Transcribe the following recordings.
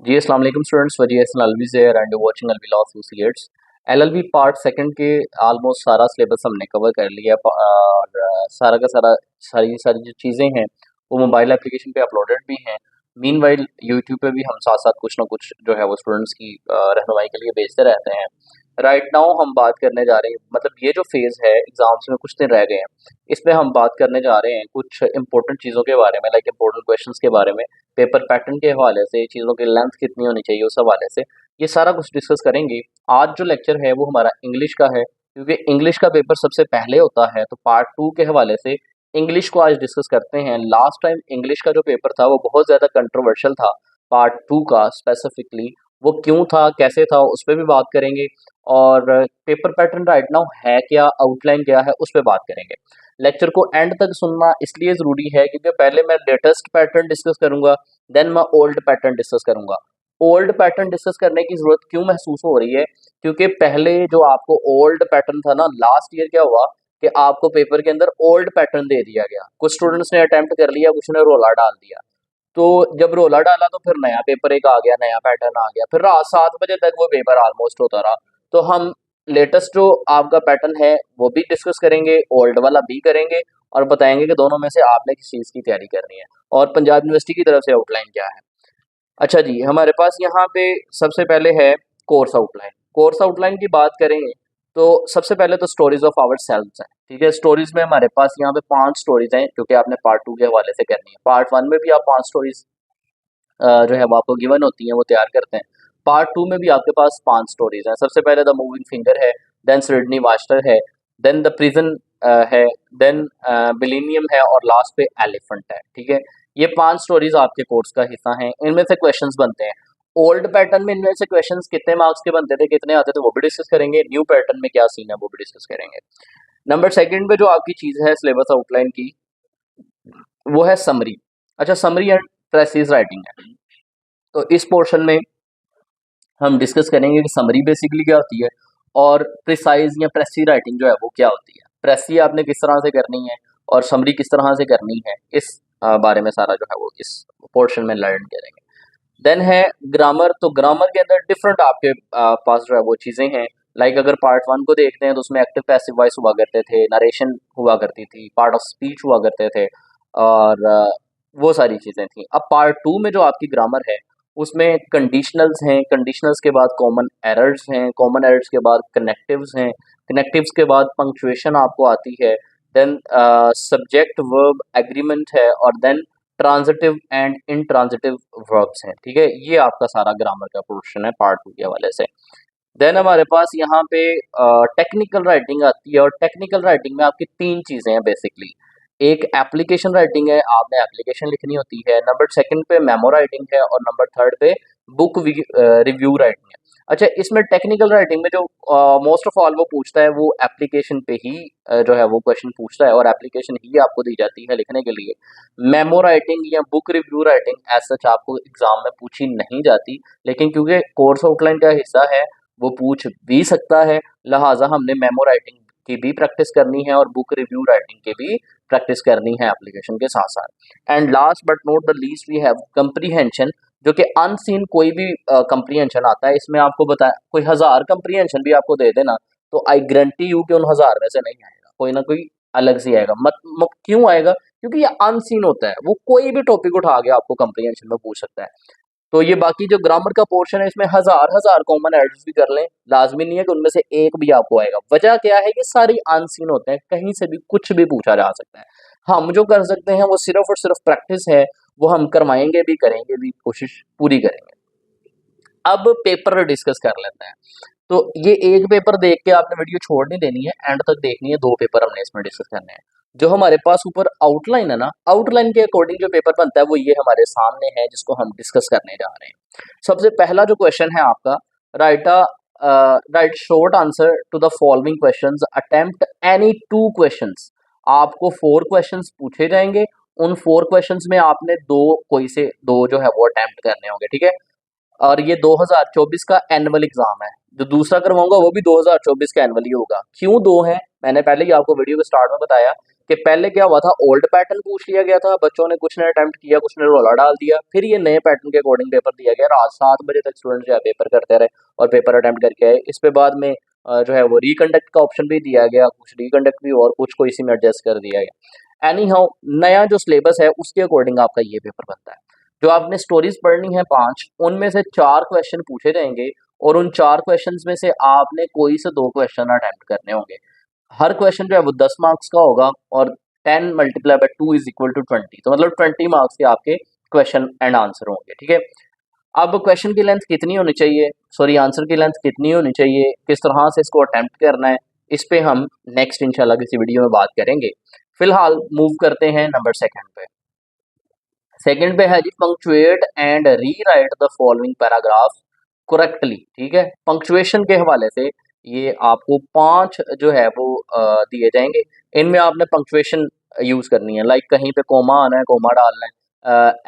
जी अस्सलाम वालेकुम स्टूडेंट्स, वजी हसन अलवी ज़ेर and watching Alvi law associates. LLB part second के ऑलमोस्ट सारा सिलेबस हमने कवर कर लिया और सारा का सारा सारी सारी जो चीज़ें हैं वो मोबाइल एप्लीकेशन पे अपलोडेड भी हैं। मीनवाइल यूट्यूब पे भी हम साथ साथ कुछ ना कुछ जो है वो स्टूडेंट्स की रहनुमाई के लिए भेजते रहते हैं। राइट नाउ हम बात करने जा रहे हैं, मतलब ये जो फेज़ है एग्ज़ाम्स में कुछ दिन रह गए हैं, इसमें हम बात करने जा रहे हैं कुछ इंपॉर्टेंट चीज़ों के बारे में, लाइक इंपॉर्टेंट क्वेश्चंस के बारे में, पेपर पैटर्न के हवाले से, चीज़ों की लेंथ कितनी होनी चाहिए उस हवाले से, ये सारा कुछ डिस्कस करेंगे। आज जो लेक्चर है वो हमारा इंग्लिश का है, क्योंकि इंग्लिश का पेपर सबसे पहले होता है, तो पार्ट 2 के हवाले से इंग्लिश को आज डिस्कस करते हैं। लास्ट टाइम इंग्लिश का जो पेपर था वो बहुत ज़्यादा कंट्रोवर्शियल था, पार्ट 2 का स्पेसिफिकली वो क्यों था, कैसे था, उस पर भी बात करेंगे। और पेपर पैटर्न राइट नाउ है क्या, आउटलाइन क्या है, उस पर बात करेंगे। लेक्चर को एंड तक सुनना इसलिए ज़रूरी है क्योंकि पहले मैं लेटेस्ट पैटर्न डिस्कस करूंगा, देन मैं ओल्ड पैटर्न डिस्कस करूंगा। ओल्ड पैटर्न डिस्कस करने की ज़रूरत क्यों महसूस हो रही है, क्योंकि पहले जो आपको ओल्ड पैटर्न था ना, लास्ट ईयर क्या हुआ कि आपको पेपर के अंदर ओल्ड पैटर्न दे दिया गया। कुछ स्टूडेंट्स ने अटेम्प्ट कर लिया, कुछ ने रोला डाल दिया। तो जब रोला डाला तो फिर नया पेपर एक आ गया, नया पैटर्न आ गया, फिर रात 7 बजे तक वो पेपर ऑलमोस्ट होता रहा। तो हम लेटेस्ट जो आपका पैटर्न है वो भी डिस्कस करेंगे, ओल्ड वाला भी करेंगे, और बताएंगे कि दोनों में से आपने किस चीज़ की तैयारी करनी है और पंजाब यूनिवर्सिटी की तरफ से आउटलाइन क्या है। अच्छा जी, हमारे पास यहाँ पे सबसे पहले है कोर्स आउटलाइन। कोर्स आउटलाइन की बात करें तो सबसे पहले तो स्टोरीज ऑफ आवर सेल्व्स हैं, ठीक है। स्टोरीज में हमारे पास यहाँ पे 5 स्टोरीज हैं जो कि आपने पार्ट 2 के हवाले से करनी है। पार्ट 1 में भी आप 5 स्टोरीज जो है वो आपको गिवन होती हैं, वो तैयार करते हैं। पार्ट 2 में भी आपके पास 5 स्टोरीज हैं। सबसे पहले द मूविंग फिंगर है, देन सिडनी वास्टर है, देन द प्रिजन है, देन बिलीनियम है, और लास्ट पे एलिफेंट है, ठीक है। ये 5 स्टोरीज आपके कोर्स का हिस्सा हैं। इनमें से क्वेश्चंस बनते हैं। ओल्ड पैटर्न में इनमें से क्वेश्चंस कितने मार्क्स के बनते थे, कितने आते थे, वो भी डिस्कस करेंगे। न्यू पैटर्न में क्या सीन है वो भी डिस्कस करेंगे। नंबर सेकंड पे जो आपकी चीज़ है सिलेबस आउटलाइन की, वो है समरी। अच्छा, समरी एंड प्रेसिज राइटिंग है। तो इस पोर्शन में हम डिस्कस करेंगे कि समरी बेसिकली क्या होती है और प्रिसाइज या प्रेसी राइटिंग जो है वो क्या होती है। प्रेसी आपने किस तरह से करनी है और समरी किस तरह से करनी है, इस बारे में सारा जो है वो इस पोर्शन में लर्न करेंगे। देन है ग्रामर। तो ग्रामर के अंदर डिफरेंट आपके पास जो है वो चीज़ें हैं। लाइक अगर पार्ट 1 को देखते हैं तो उसमें एक्टिव पैसिव वॉइस हुआ करते थे, नरेशन हुआ करती थी, पार्ट ऑफ स्पीच हुआ करते थे, और वो सारी चीज़ें थी। अब पार्ट 2 में जो आपकी ग्रामर है उसमें कंडीशनल्स हैं, कंडीशनल्स के बाद कॉमन एरर्स हैं, कॉमन एरर्स के बाद कनेक्टिव्स हैं, कनेक्टिव्स के बाद पंक्चुएशन आपको आती है, देन सब्जेक्ट वर्ब एग्रीमेंट है, और then transitive and intransitive verbs हैं, ठीक है। ये आपका सारा ग्रामर का पोर्शन है पार्ट 2 के हवाले से। देन हमारे पास यहाँ पे टेक्निकल राइटिंग आती है, और टेक्निकल राइटिंग में आपकी 3 चीज़ें हैं बेसिकली। एक एप्लीकेशन राइटिंग है, आपने एप्लीकेशन लिखनी होती है। नंबर सेकंड पे मेमो राइटिंग है, और नंबर थर्ड पे बुक रिव्यू राइटिंग है। अच्छा, इसमें टेक्निकल राइटिंग में जो मोस्ट ऑफ ऑल वो पूछता है वो एप्लीकेशन पे ही जो है वो क्वेश्चन पूछता है, और एप्लीकेशन ही आपको दी जाती है लिखने के लिए। मेमो राइटिंग या book review writing as such आपको एग्जाम में पूछी नहीं जाती, लेकिन क्योंकि कोर्स आउटलाइन का हिस्सा है वो पूछ भी सकता है, लिहाजा हमने मेमो राइटिंग की भी प्रैक्टिस करनी है और बुक रिव्यू राइटिंग की भी प्रैक्टिस करनी है एप्लीकेशन के साथ साथ। And last but not the least we have comprehension, जो कि अनसीन कोई भी कंप्रीहेंशन आता है। इसमें आपको बताया कोई 1000 कंप्रीहेंशन भी आपको दे देना, तो आई गारंटी यू कि उन 1000 में से नहीं आएगा, कोई ना कोई अलग से आएगा। क्यों आएगा? क्योंकि ये अनसीन होता है, वो कोई भी टॉपिक उठा के आपको कंप्रीहेंशन में पूछ सकता है। तो ये बाकी जो ग्रामर का पोर्शन है इसमें हजार हजार कॉमन एरर्स भी कर लें, लाजमी नहीं है कि उनमें से एक भी आपको आएगा। वजह क्या है कि सारी अनसीन होते हैं, कहीं से भी कुछ भी पूछा जा सकता है। हम जो कर सकते हैं वो सिर्फ और सिर्फ प्रैक्टिस है, वो हम करवाएंगे भी, करेंगे भी, कोशिश पूरी करेंगे। अब पेपर डिस्कस कर लेते हैं। तो ये एक पेपर देख के आपने वीडियो छोड़ नहीं देनी है, एंड तक देखनी है। 2 पेपर हमने इसमें डिस्कस करने हैं। जो हमारे पास ऊपर आउटलाइन है ना, आउटलाइन के अकॉर्डिंग जो पेपर बनता है वो ये हमारे सामने है, जिसको हम डिस्कस करने जा रहे हैं। सबसे पहला जो क्वेश्चन है आपका, right write short answer to the following questions, attempt any 2 questions. आपको 4 क्वेश्चंस पूछे जाएंगे, उन 4 क्वेश्चंस में आपने दो, कोई से दो जो है वो अटेम्प्ट करने होंगे, ठीक है। और ये 2024 का एनुअल एग्जाम है। जो दूसरा करवाऊंगा वो भी 2024 का एनुअल ही होगा। क्यों दो है, मैंने पहले ही आपको वीडियो के स्टार्ट में बताया कि पहले क्या हुआ था, ओल्ड पैटर्न पूछ लिया गया था, बच्चों ने कुछ ने अटेम्प्ट किया, कुछ ने रोला डाल दिया, फिर ये नए पैटर्न के अकॉर्डिंग पेपर दिया गया, रात 7 बजे तक स्टूडेंट जो है पेपर करते रहे और पेपर अटेम्प्ट करके आए। इस पे बाद में जो है वो रिकंडक्ट का ऑप्शन भी दिया गया, कुछ रिकंडक्ट भी और कुछ को इसी में एडजस्ट कर दिया गया। एनी हाउ, नया जो सिलेबस है उसके अकॉर्डिंग आपका ये पेपर बनता है। जो आपने स्टोरीज पढ़नी है 5, उनमें से 4 क्वेश्चन पूछे जाएंगे और उन 4 क्वेश्चंस में से आपने कोई से 2 क्वेश्चन अटेम्प्ट करने होंगे। हर क्वेश्चन जो है वो 10 मार्क्स का होगा और 10 multiply by 2 is equal to 20, तो मतलब 20 मार्क्स के आपके क्वेश्चन एंड आंसर होंगे। ठीक है, अब क्वेश्चन की लेंथ कितनी होनी चाहिए, सॉरी आंसर की लेंथ कितनी होनी चाहिए, किस तरह से इसको अटेम्प्ट करना है, इस पे हम नेक्स्ट इंशाल्लाह किसी वीडियो में बात करेंगे। फिलहाल मूव करते हैं नंबर सेकंड पे। सेकंड पे है जी, punctuate and rewrite the following paragraph correctly. ठीक है, पंक्चुएशन के हवाले से ये आपको 5 जो है वो दिए जाएंगे। इनमें आपने पंक्चुएशन यूज करनी है, लाइक कहीं पे कोमा आना है, कोमा डालना है,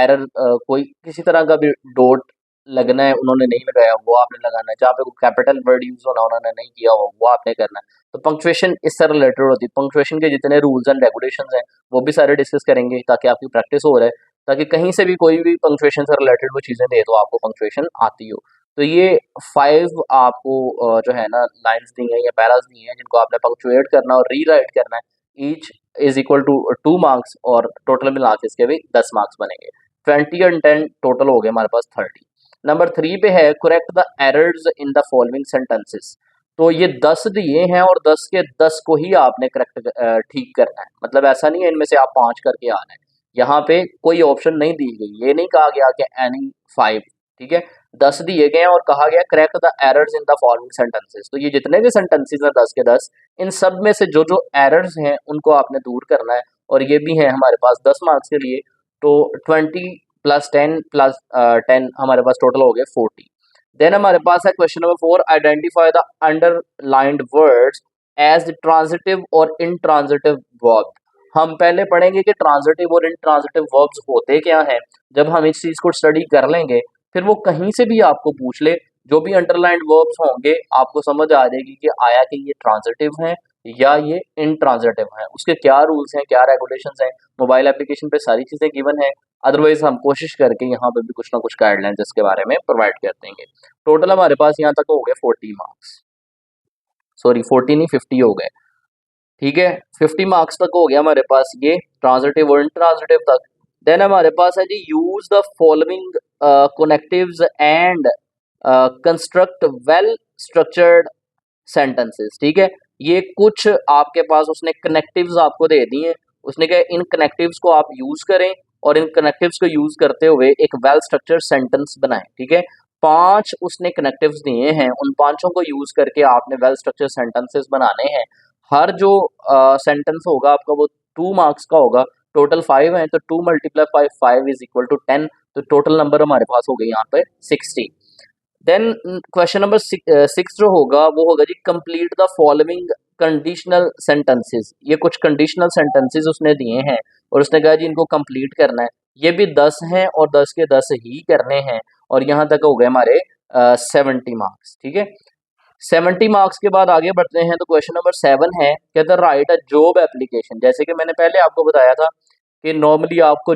एरर कोई किसी तरह का भी डॉट लगना है, उन्होंने नहीं लगाया वो आपने लगाना है, जहाँ पे कोई कैपिटल वर्ड यूज होना उन्होंने नहीं किया हो वो आपने करना है। तो पंक्चुएशन इससे रिलेटेड होती है। पंक्चुएशन के जितने रूल्स एंड रेगुलेशंस हैं वो भी सारे डिस्कस करेंगे ताकि आपकी प्रैक्टिस हो रहा है, ताकि कहीं से भी कोई भी पंक्चुएशन से रिलेटेड वो चीज़ें दे तो आपको पंक्चुएशन आती हो। तो ये 5 आपको जो है ना लाइंस दी हैं या पैरास दी हैं जिनको आपने पंक्चुएट करना और रीराइट करना है। Each is equal to 2 marks और टोटल मिला के इसके भी 10 मार्क्स बनेंगे। 20 और 10 टोटल हो गए हमारे पास 30। नंबर 3 पे है, correct the errors in the following sentences. तो ये 10 दिए हैं और 10 के 10 को ही आपने करेक्ट ठीक करना है, मतलब ऐसा नहीं है इनमें से आप 5 करके आना है। यहाँ पे कोई ऑप्शन नहीं दी गई, ये नहीं कहा गया कि एनी 5। ठीक है, 10 दिए गए हैं और कहा गया correct the errors in the following sentences. तो ये जितने भी सेंटेंसेस हैं 10 के 10, इन सब में से जो जो एरर्स हैं उनको आपने दूर करना है, और ये भी है हमारे पास 10 मार्क्स के लिए। तो 20 प्लस 10 प्लस 10 हमारे पास टोटल हो गए 40। देन हमारे पास है question number 4, identify the underlined words as transitive और इनट्रांजिटिव वर्ब। हम पहले पढ़ेंगे कि ट्रांजिटिव और इनट्रांजिटिव वर्ब्स होते क्या हैं। जब हम इस चीज को स्टडी कर लेंगे फिर वो कहीं से भी आपको पूछ ले, जो भी अंडरलाइंड वर्ब्स होंगे आपको समझ आ जाएगी कि आया कि ये ट्रांजिटिव हैं या ये इनट्रांजिटिव हैं, उसके क्या रूल्स हैं, क्या रेगुलेशंस हैं। मोबाइल एप्लीकेशन पे सारी चीजें गिवन है, अदरवाइज हम कोशिश करके यहाँ पे भी कुछ ना कुछ गाइडलाइंस इसके बारे में प्रोवाइड कर देंगे। टोटल हमारे पास यहाँ तक हो गए 40 मार्क्स, सॉरी 40 नहीं 50 हो गए। ठीक है, 50 मार्क्स तक हो गया हमारे पास ये ट्रांजिटिव और इनट्रांजिटिव तक। देन हमारे पास है जी, use the following connectives and construct well structured sentences. ठीक है, ये कुछ आपके पास उसने कनेक्टिव्स आपको दे दिए, उसने कहा इन कनेक्टिव्स को आप यूज करें और इन कनेक्टिव्स को यूज करते हुए एक वेल स्ट्रक्चर्ड सेंटेंस बनाएं। ठीक है, 5 उसने कनेक्टिव्स दिए हैं, उन पांचों को यूज करके आपने वेल स्ट्रक्चर्ड सेंटेंसेस बनाने हैं। हर जो सेंटेंस होगा आपका वो 2 मार्क्स का होगा। टोटल 5 है तो 2 मल्टीप्लाई 5 5 इज इक्वल टू 10, तो टोटल नंबर हमारे पास हो गए यहाँ पे 60। देन क्वेश्चन नंबर 6 जो होगा वो होगा जी, complete the following conditional sentences. ये कुछ कंडीशनल सेंटेंसेस उसने दिए हैं और उसने कहा जी इनको कंप्लीट करना है। ये भी 10 हैं और 10 के 10 ही करने हैं, और यहाँ तक हो गए हमारे 70 मार्क्स। ठीक है, 70 मार्क्स के बाद आगे बढ़ते हैं तो क्वेश्चन नंबर 7 है, कहते हैं राइट अ जॉब एप्लीकेशन। जैसे कि मैंने पहले आपको बताया था कि नॉर्मली आपको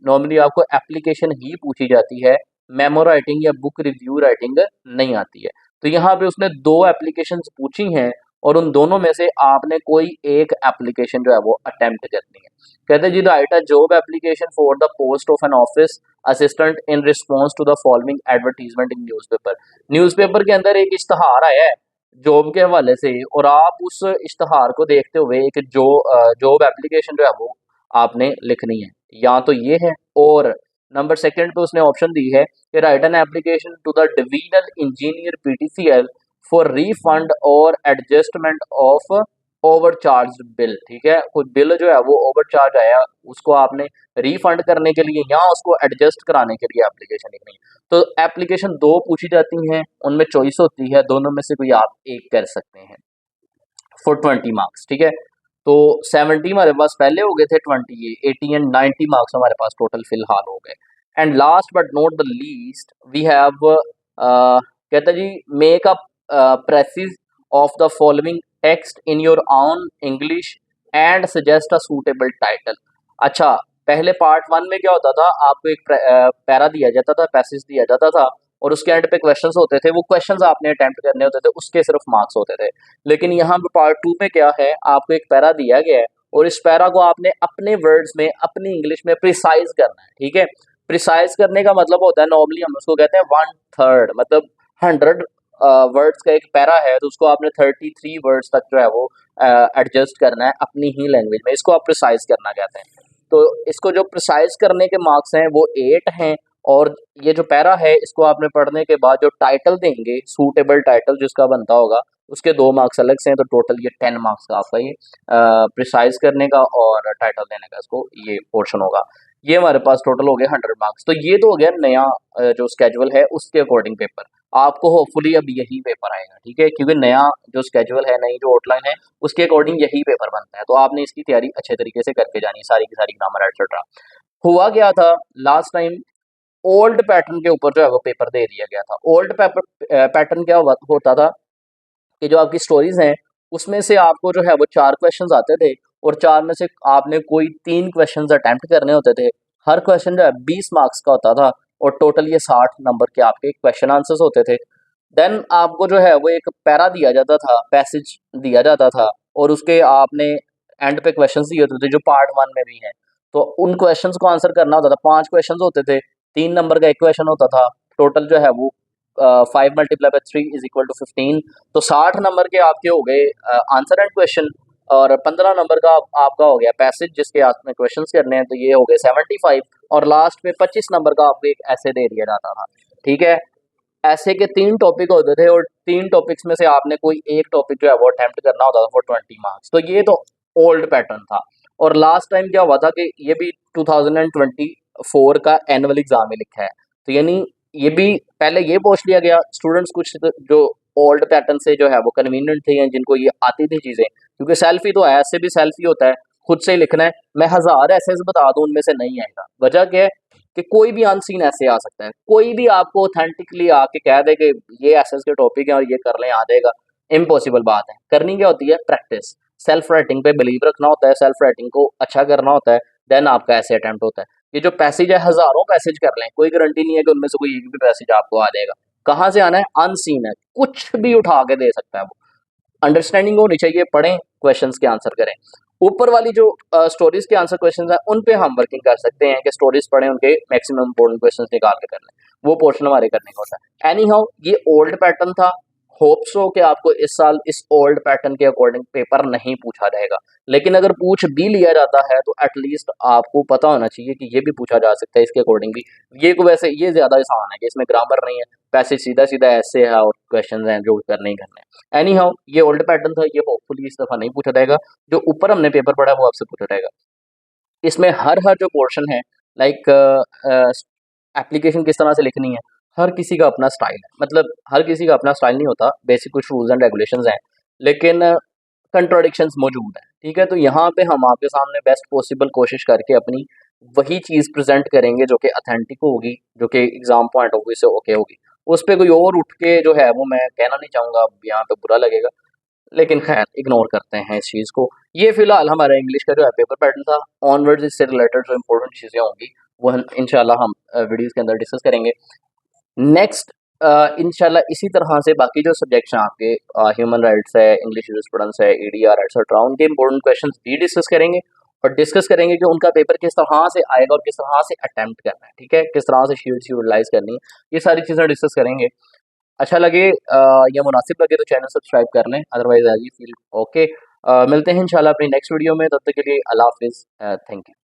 नॉर्मली आपको एप्लीकेशन ही पूछी जाती है, मेमो राइटिंग या बुक रिव्यू राइटिंग नहीं आती है। तो यहाँ पे उसने 2 एप्लीकेशंस पूछी हैं और उन दोनों में से आपने कोई एक एप्लीकेशन जो है वो अटेम्प्ट करनी है। कहते हैं जी, write a job application for the post of an office assistant in response to the following advertisement in newspaper. Newspaper के अंदर एक इश्तहार आया है जॉब के हवाले से, और आप उस इश्तहार को देखते हुए एक जॉब एप्लीकेशन जो है वो आपने लिखनी है। या तो ये है, और नंबर सेकंड पे उसने ऑप्शन दी है कि write an application to the divisional engineer PTCL for refund और एडजस्टमेंट ऑफ ओवरचार्ज बिल। ठीक है, कोई बिल जो है वो ओवरचार्ज आया उसको आपने रीफंड करने के लिए या उसको एडजस्ट कराने के लिए एप्लीकेशन लिखनी है। तो एप्लीकेशन 2 पूछी जाती हैं, उनमें चॉइस होती है, दोनों में से कोई आप एक कर सकते हैं फॉर 20 मार्क्स। ठीक है, तो 70 हमारे पास पहले हो गए थे, 20 80 एंड 90 मार्क्स हमारे पास टोटल फिलहाल हो गए। And last but not the least we have कहता जी, make a precis of the following text in your own English and suggest a suitable title. अच्छा, पहले पार्ट वन में क्या होता था, आपको एक पैरा दिया जाता था, पैसेज दिया जाता था, और उसके एंड पे क्वेश्चंस होते थे, वो क्वेश्चंस आपने अटेम्प्ट करने होते थे, उसके सिर्फ मार्क्स होते थे। लेकिन यहाँ पे पार्ट टू में क्या है, आपको एक पैरा दिया गया है, और इस पैरा को आपने अपने वर्ड्स में, अपनी इंग्लिश में प्रिसाइज करना है, ठीक है। प्रिसाइज करने का मतलब होता है, नॉर्मली हम उसको कहते हैं 1/3, मतलब 100 वर्ड्स का एक पैरा है, तो उसको आपने 33 वर्ड्स तक जो है वो एडजस्ट करना है अपनी ही लैंग्वेज में, इसको आप प्रिसाइज करना कहते हैं। तो इसको जो प्रिसाइज करने के मार्क्स हैं वो 8 हैं, और ये जो पैरा है इसको आपने पढ़ने के बाद जो टाइटल देंगे, सूटेबल टाइटल जिसका बनता होगा, उसके 2 मार्क्स अलग से हैं, तो टोटल ये 10 मार्क्स का आपका ये प्रिसाइज करने का और टाइटल देने का इसको ये पोर्शन होगा। ये हमारे पास टोटल हो गया 100 मार्क्स। तो ये तो हो गया नया जो स्केड्यूल है उसके अकॉर्डिंग पेपर। आपको होपफुली अब यही पेपर आएगा, ठीक है, क्योंकि नया जो स्केड्यूल है, नई जो आउटलाइन है, उसके अकॉर्डिंग यही पेपर बनता है। तो आपने इसकी तैयारी अच्छे तरीके से करके जानी है, सारी की सारी ग्रामर एक्सेट्रा। हुआ क्या था लास्ट टाइम, ओल्ड पैटर्न के ऊपर जो है वो पेपर दे दिया गया था। ओल्ड पेपर पैटर्न क्या होता था कि जो आपकी स्टोरीज हैं उसमें से आपको जो है वो 4 क्वेश्चंस आते थे, और 4 में से आपने कोई 3 क्वेश्चंस अटेम्प्ट करने होते थे। हर क्वेश्चन जो है 20 मार्क्स का होता था, और टोटल ये 60 नंबर के आपके क्वेश्चन आंसर्स होते थे। देन आपको जो है वो एक पैरा दिया जाता था, पैसेज दिया जाता था, और उसके आपने एंड पे क्वेश्चंस दिए होते थे जो पार्ट वन में भी हैं। तो उन क्वेश्चंस को आंसर करना होता था। 5 क्वेश्चंस होते थे, 3 नंबर का एक क्वेश्चन होता था। टोटल जो है वो 5 multiply by 3 is equal to 15। तो 60 नंबर के आपके हो गए आंसर एंड क्वेश्चन, और 15 नंबर का आपका हो गया पैसेज जिसके आपने क्वेश्चंस करने हैं, तो ये हो गए 75। और लास्ट में 25 नंबर का आपको एक ऐसे दे दिया जाता था, ठीक है। ऐसे के 3 टॉपिक होते थे, और 3 टॉपिक्स में से आपने कोई एक टॉपिक जो है वो अटेम्प्ट करना होता था फॉर 20 मार्क्स। तो ये तो ओल्ड पैटर्न था। और लास्ट टाइम क्या हुआ था कि ये भी 2024 का एनुअल एग्जाम में लिखा है, तो यानी ये भी पहले ये पूछ लिया गया स्टूडेंट्स कुछ जो ओल्ड पैटर्न से जो है वो कन्वीनियंट थे, या जिनको ये आती थी चीज़ें, क्योंकि सेल्फी तो है, ऐसे भी सेल्फी होता है, खुद से ही लिखना है। मैं 1000 ऐसे बता दूं, उनमें से नहीं आएगा। वजह क्या है कि कोई भी अनसीन ऐसे आ सकता है, कोई भी आपको ऑथेंटिकली आके कह दे कि ये ऐसे के टॉपिक है और ये कर लें, आ जाएगा। इम्पॉसिबल बात है। करनी क्या होती है, प्रैक्टिस। सेल्फ राइटिंग पे बिलीव रखना होता है, सेल्फ राइटिंग को अच्छा करना होता है, देन आपका ऐसे अटेम्प्ट होता है। ये जो पैसेज है, हजारों पैसेज कर लें, कोई गारंटी नहीं है कि उनमें से कोई एक भी पैसेज आपको आ जाएगा। कहाँ से आना है, अनसीन है, कुछ भी उठा के दे सकता है वो। अंडरस्टैंडिंग होनी चाहिए, पढ़ें, क्वेश्चंस के आंसर करें। ऊपर वाली जो स्टोरीज के आंसर क्वेश्चंस हैं उन पे हम वर्किंग कर सकते हैं कि स्टोरीज पढ़ें, उनके मैक्सिमम इंपॉर्टेंट क्वेश्चंस निकाल के कर लें, वो पोर्शन हमारे करने का होता है। एनी हाउ, ये ओल्ड पैटर्न था। होप सो कि आपको इस साल इस ओल्ड पैटर्न के अकॉर्डिंग पेपर नहीं पूछा जाएगा। लेकिन अगर पूछ भी लिया जाता है तो एटलीस्ट आपको पता होना चाहिए कि ये भी पूछा जा सकता है, इसके अकॉर्डिंग भी। ये को वैसे ये ज्यादा आसान है कि इसमें ग्रामर नहीं है, पैसे सीधा सीधा ऐसे है, और क्वेश्चन हैं जो करने ही करने हैं। एनी हाउ, ये ओल्ड पैटर्न था, ये होपफुली इस दफा नहीं पूछा जाएगा। जो ऊपर हमने पेपर पढ़ा वो आपसे पूछा जाएगा। इसमें हर हर जो पोर्शन है, लाइक एप्लीकेशन किस तरह से लिखनी है, हर किसी का अपना स्टाइल है। मतलब हर किसी का अपना स्टाइल नहीं होता, बेसिक कुछ रूल्स एंड रेगुलेशंस हैं, लेकिन कंट्रोडिक्शंस मौजूद हैं, ठीक है। तो यहाँ पे हम आपके सामने बेस्ट पॉसिबल कोशिश करके अपनी वही चीज़ प्रेजेंट करेंगे जो कि अथेंटिक होगी, जो कि एग्जाम पॉइंट ऑफ व्यू से ओके होगी। उस पर कोई और उठ के जो है वो मैं कहना नहीं चाहूँगा, अब यहाँ पे बुरा लगेगा, लेकिन खैर इग्नोर करते हैं इस चीज़ को। ये फिलहाल हमारा इंग्लिश का जो है पेपर पैटर्न था। ऑनवर्ड्स इससे रिलेटेड जो इंपॉर्टेंट चीज़ें होंगी वो इंशाल्लाह हम वीडियोस के अंदर डिस्कस करेंगे। नेक्स्ट इंशाल्लाह इसी तरह से बाकी जो सब्जेक्ट्स हैं आपके, ह्यूमन राइट्स है, इंग्लिश जूरिस्प्रूडेंस है, ईडीआर एक्सेट्रा, उनके इंपॉर्टेंट क्वेश्चंस भी डिस्कस करेंगे, और डिस्कस करेंगे कि उनका पेपर किस तरह से आएगा और किस तरह से अटेम्प्ट करना है, ठीक है, किस तरह से शीट्स यूटिलाइज करनी है, ये सारी चीज़ें डिस्कस करेंगे। अच्छा लगे या मुनासिब लगे तो चैनल सब्सक्राइब कर लें, otherwise as you feel okay. मिलते हैं इंशाल्लाह अपनी नेक्स्ट वीडियो में, तब तक के लिए अल्लाह हाफिज़, थैंक यू।